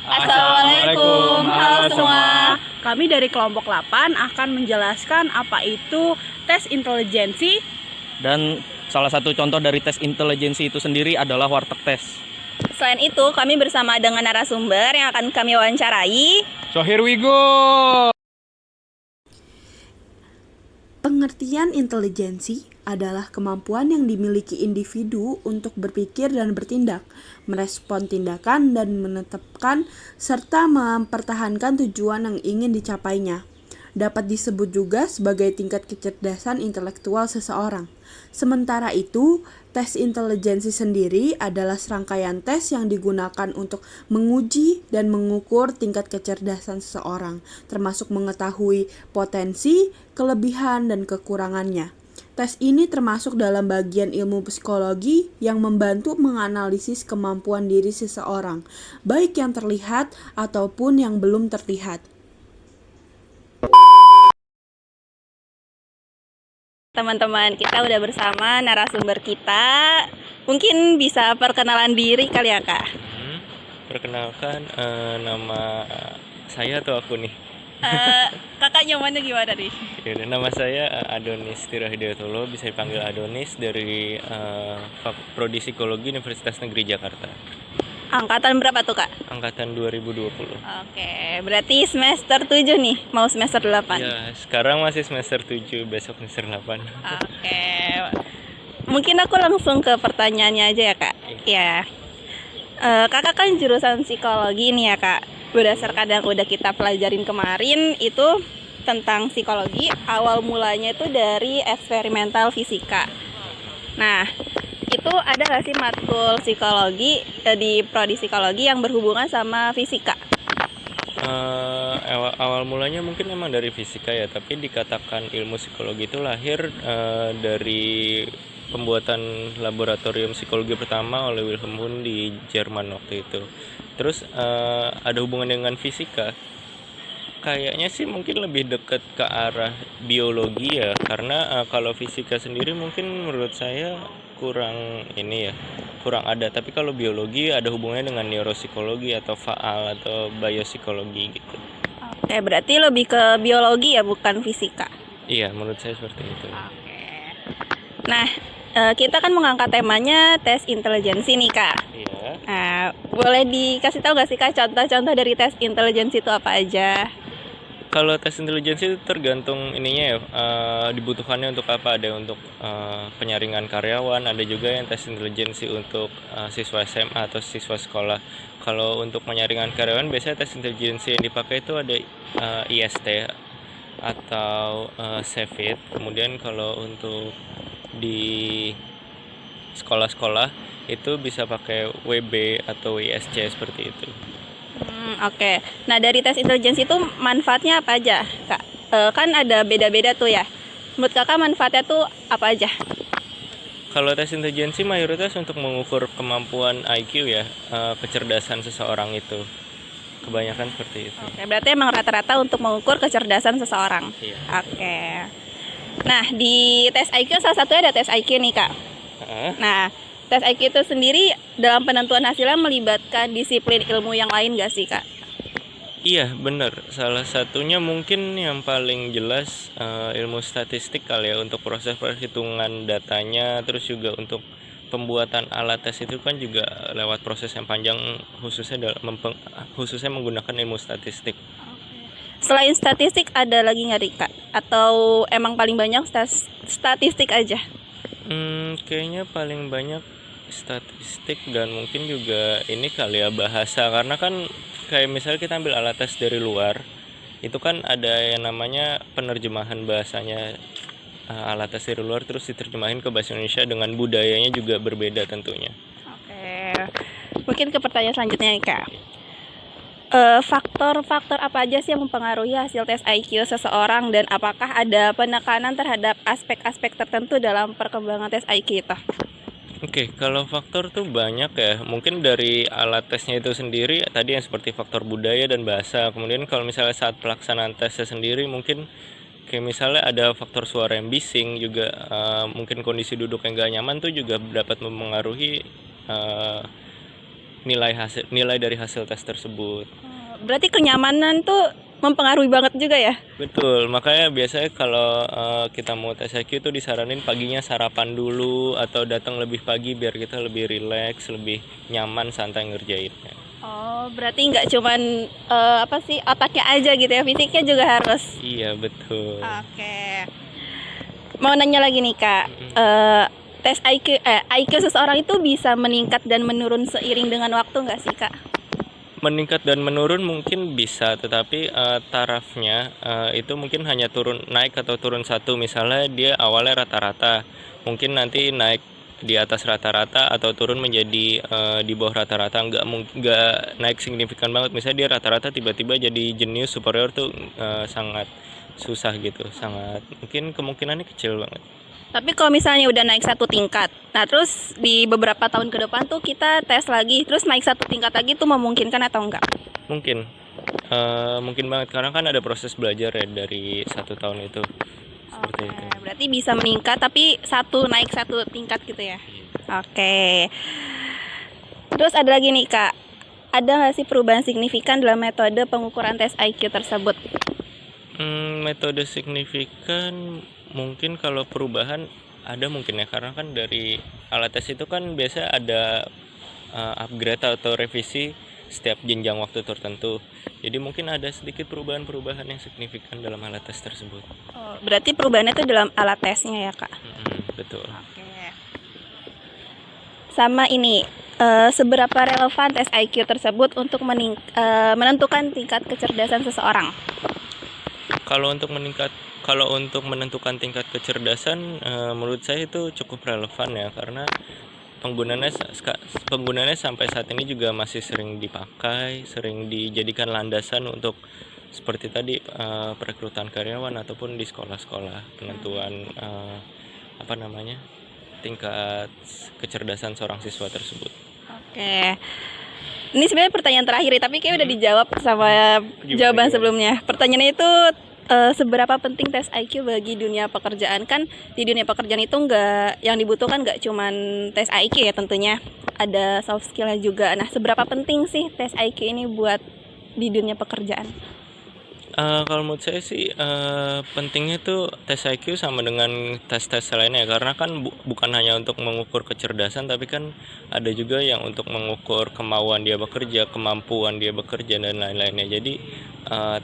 Assalamualaikum, halo semua. Kami dari kelompok 8 akan menjelaskan apa itu tes intelijensi. Dan salah satu contoh dari tes intelijensi itu sendiri adalah warteg tes. Selain itu, kami bersama dengan narasumber yang akan kami wawancarai. So here we go. Pengertian intelijensi adalah kemampuan yang dimiliki individu untuk berpikir dan bertindak, merespon tindakan dan menetapkan serta mempertahankan tujuan yang ingin dicapainya. Dapat disebut juga sebagai tingkat kecerdasan intelektual seseorang. Sementara itu, tes intelijensi sendiri adalah serangkaian tes yang digunakan untuk menguji dan mengukur tingkat kecerdasan seseorang, termasuk mengetahui potensi, kelebihan, dan kekurangannya. Tes ini termasuk dalam bagian ilmu psikologi yang membantu menganalisis kemampuan diri seseorang, baik yang terlihat ataupun yang belum terlihat. Teman-teman, kita udah bersama narasumber kita. Mungkin bisa perkenalan diri kali ya, Kak? Perkenalkan, nama saya atau aku nih? Kakak nyamannya gimana nih? Yaudah, nama saya Adonis Tirahidayatullah, bisa dipanggil Adonis, dari Prodi Psikologi Universitas Negeri Jakarta. Angkatan berapa tuh, Kak? Angkatan 2020. Oke, berarti semester 7 nih, mau semester 8. Ya, sekarang masih semester 7, besok semester 8. Oke, mungkin aku langsung ke pertanyaannya aja ya, Kak. Ya, Kakak kan jurusan psikologi nih ya, Kak. Berdasarkan yang udah kita pelajarin kemarin itu tentang psikologi, awal mulanya itu dari eksperimental fisika. Nah, itu ada nggak sih matkul psikologi di prodi psikologi yang berhubungan sama fisika? Awal mulanya mungkin emang dari fisika ya, tapi dikatakan ilmu psikologi itu lahir dari pembuatan laboratorium psikologi pertama oleh Wilhelm Wundt di Jerman waktu itu. Terus ada hubungan dengan fisika. Kayaknya sih mungkin lebih dekat ke arah biologi ya, karena kalau fisika sendiri mungkin menurut saya kurang ada. Tapi kalau biologi ada hubungannya dengan neuropsikologi atau faal atau biopsikologi gitu. Oke, berarti lebih ke biologi ya, bukan fisika. Iya, menurut saya seperti itu. Oke. Nah, kita kan mengangkat temanya tes intelijensi nih, Kak. Iya. Nah, boleh dikasih tahu nggak sih, Kak, contoh-contoh dari tes intelijensi itu apa aja? Kalau tes intelijensi itu tergantung ininya ya, dibutuhkannya untuk apa. Ada untuk penyaringan karyawan, ada juga yang tes intelijensi untuk siswa SMA atau siswa sekolah. Kalau untuk penyaringan karyawan biasanya tes intelijensi yang dipakai itu ada IST atau CEVIT. Kemudian kalau untuk di sekolah-sekolah itu bisa pakai WB atau WSC seperti itu. Oke. Nah, dari tes intelijensi itu manfaatnya apa aja, Kak? Kan ada beda-beda tuh ya. Menurut Kakak manfaatnya tuh apa aja? Kalau tes intelijensi mayoritas untuk mengukur kemampuan IQ ya, kecerdasan seseorang itu. Kebanyakan seperti itu. Oke, berarti emang rata-rata untuk mengukur kecerdasan seseorang. Iya. Oke. Nah, di tes IQ salah satunya ada tes IQ nih, Kak. Nah, tes IQ itu sendiri dalam penentuan hasilnya melibatkan disiplin ilmu yang lain nggak sih, Kak? Iya, benar. Salah satunya mungkin yang paling jelas ilmu statistik kali ya, untuk proses perhitungan datanya. Terus juga untuk pembuatan alat tes itu kan juga lewat proses yang panjang, khususnya menggunakan ilmu statistik. Selain statistik ada lagi nggak, Kak? Atau emang paling banyak statistik aja? Kayaknya paling banyak statistik dan mungkin juga ini kali ya, bahasa. Karena kan kayak misalnya kita ambil alat tes dari luar, itu kan ada yang namanya penerjemahan bahasanya, alat tes dari luar terus diterjemahin ke bahasa Indonesia dengan budayanya juga berbeda tentunya. Oke. Mungkin ke pertanyaan selanjutnya nih, Kak. faktor-faktor apa aja sih yang mempengaruhi hasil tes IQ seseorang dan apakah ada penekanan terhadap aspek-aspek tertentu dalam perkembangan tes IQ itu? Oke, kalau faktor tuh banyak ya. Mungkin dari alat tesnya itu sendiri, tadi yang seperti faktor budaya dan bahasa. Kemudian kalau misalnya saat pelaksanaan tesnya sendiri, mungkin kayak misalnya ada faktor suara yang bising juga, mungkin kondisi duduk yang gak nyaman tuh juga dapat mempengaruhi eh, nilai dari hasil tes tersebut. Berarti kenyamanan tuh mempengaruhi banget juga ya? Betul, makanya biasanya kalau kita mau tes IQ tuh disaranin paginya sarapan dulu atau datang lebih pagi biar kita lebih rileks, lebih nyaman, santai ngerjainnya. Oh, berarti nggak cuman apa sih otaknya aja gitu ya, fisiknya juga harus. Iya, betul. Oke. Mau nanya lagi nih Kak, Mm-mm. tes IQ seseorang itu bisa meningkat dan menurun seiring dengan waktu nggak sih Kak? Meningkat dan menurun mungkin bisa, tetapi tarafnya itu mungkin hanya naik atau turun satu. Misalnya dia awalnya rata-rata, mungkin nanti naik di atas rata-rata atau turun menjadi di bawah rata-rata. Nggak naik signifikan banget. Misalnya dia rata-rata tiba-tiba jadi jenius superior tuh sangat susah gitu, sangat mungkin kemungkinannya kecil banget. Tapi kalau misalnya udah naik satu tingkat, nah terus di beberapa tahun ke depan tuh kita tes lagi, terus naik satu tingkat lagi tuh memungkinkan atau enggak? Mungkin mungkin banget karena kan ada proses belajar ya dari 1 tahun itu, seperti Oke, itu. berarti bisa meningkat tapi naik satu tingkat gitu ya? Oke. Terus ada lagi nih Kak, ada nggak sih perubahan signifikan dalam metode pengukuran tes IQ tersebut? Metode signifikan mungkin kalau perubahan ada mungkin ya, karena kan dari alat tes itu kan biasa ada upgrade atau revisi setiap jenjang waktu tertentu. Jadi mungkin ada sedikit perubahan-perubahan yang signifikan dalam alat tes tersebut. Oh, berarti perubahannya itu dalam alat tesnya ya Kak? Betul. Oke. Sama ini, seberapa relevan tes IQ tersebut untuk menentukan tingkat kecerdasan seseorang? Kalau untuk menentukan tingkat kecerdasan, menurut saya itu cukup relevan ya, karena penggunaannya penggunaannya sampai saat ini juga masih sering dipakai, sering dijadikan landasan untuk seperti tadi perekrutan karyawan ataupun di sekolah-sekolah penentuan apa namanya tingkat kecerdasan seorang siswa tersebut. Oke. Ini sebenarnya pertanyaan terakhir, tapi kayak udah dijawab sama jawaban Gimana? sebelumnya. Pertanyaannya itu seberapa penting tes IQ bagi dunia pekerjaan? Kan di dunia pekerjaan itu nggak yang dibutuhkan nggak cuman tes IQ ya tentunya, ada soft skillnya juga. Nah, seberapa penting sih tes IQ ini buat di dunia pekerjaan? Kalau menurut saya sih pentingnya tuh tes IQ sama dengan tes-tes lainnya, karena kan bukan hanya untuk mengukur kecerdasan, tapi kan ada juga yang untuk mengukur kemauan dia bekerja, kemampuan dia bekerja dan lain-lainnya. Jadi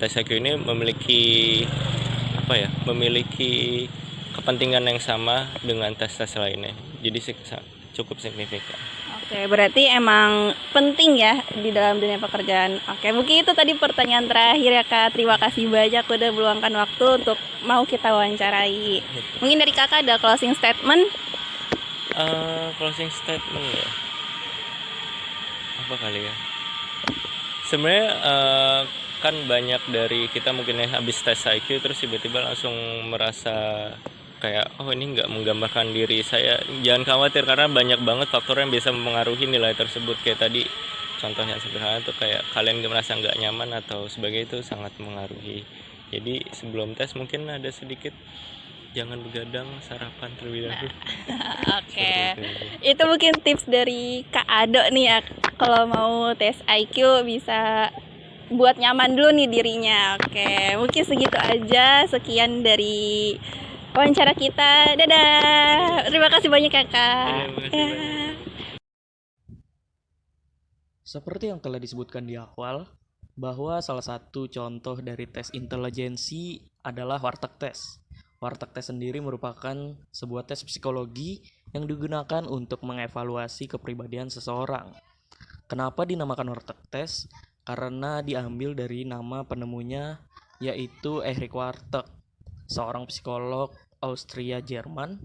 tes IQ ini memiliki kepentingan yang sama dengan tes-tes lainnya. Jadi cukup signifikan. Oke, berarti emang penting ya di dalam dunia pekerjaan. Oke, mungkin itu tadi pertanyaan terakhir ya Kak. Terima kasih banyak udah meluangkan waktu untuk mau kita wawancarai. Mungkin dari Kakak ada closing statement? Closing statement ya, apa kali ya? Sebenarnya kan banyak dari kita mungkin yang habis tes IQ terus tiba-tiba langsung merasa kayak ini nggak menggambarkan diri saya. Jangan khawatir, karena banyak banget faktor yang bisa mempengaruhi nilai tersebut. Kayak tadi contoh yang sederhana tuh kayak kalian merasa nggak nyaman atau sebagainya, itu sangat mempengaruhi. Jadi sebelum tes mungkin ada sedikit jangan begadang, sarapan terlebih dahulu. Oke. Seperti itu. Itu mungkin tips dari Kak Ado nih ya. Kalau mau tes IQ bisa buat nyaman dulu nih dirinya. Oke, mungkin segitu aja. Sekian dari wawancara kita. Dadah. Terima kasih banyak ya Kak. Terima kasih Ya. banyak. Seperti yang telah disebutkan di awal, bahwa salah satu contoh dari tes intelijensi adalah warteg tes. Warteg tes sendiri merupakan sebuah tes psikologi yang digunakan untuk mengevaluasi kepribadian seseorang. Kenapa dinamakan warteg tes? Karena diambil dari nama penemunya, yaitu Erich Warteg, seorang psikolog Austria Jerman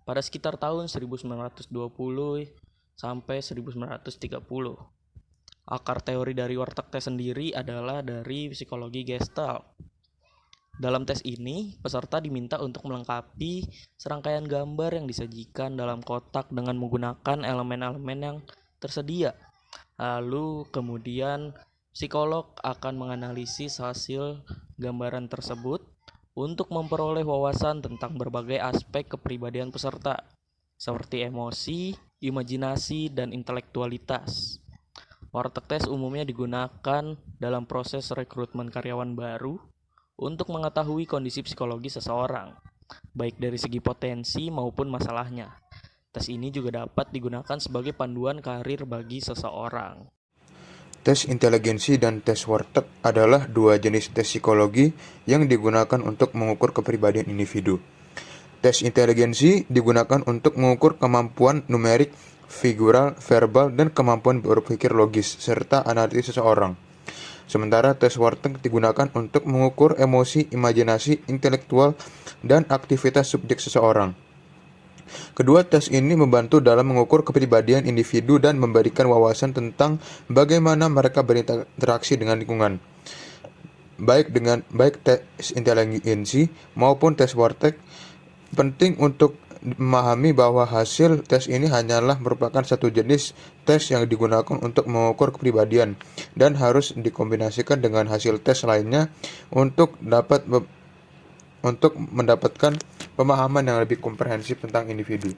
pada sekitar tahun 1920 sampai 1930. Akar teori dari warteg tes sendiri adalah dari psikologi Gestalt. Dalam tes ini, peserta diminta untuk melengkapi serangkaian gambar yang disajikan dalam kotak dengan menggunakan elemen-elemen yang tersedia. Lalu kemudian psikolog akan menganalisis hasil gambaran tersebut untuk memperoleh wawasan tentang berbagai aspek kepribadian peserta, seperti emosi, imajinasi, dan intelektualitas. Warteg tes umumnya digunakan dalam proses rekrutmen karyawan baru untuk mengetahui kondisi psikologi seseorang, baik dari segi potensi maupun masalahnya. Tes ini juga dapat digunakan sebagai panduan karir bagi seseorang. Tes inteligensi dan tes warteg adalah dua jenis tes psikologi yang digunakan untuk mengukur kepribadian individu. Tes inteligensi digunakan untuk mengukur kemampuan numerik, figural, verbal, dan kemampuan berpikir logis, serta analitis seseorang. Sementara tes warteg digunakan untuk mengukur emosi, imajinasi, intelektual, dan aktivitas subjek seseorang. Kedua tes ini membantu dalam mengukur kepribadian individu dan memberikan wawasan tentang bagaimana mereka berinteraksi dengan lingkungan. Baik tes inteligensi maupun tes warteg, penting untuk memahami bahwa hasil tes ini hanyalah merupakan satu jenis tes yang digunakan untuk mengukur kepribadian dan harus dikombinasikan dengan hasil tes lainnya untuk mendapatkan pemahaman yang lebih komprehensif tentang individu.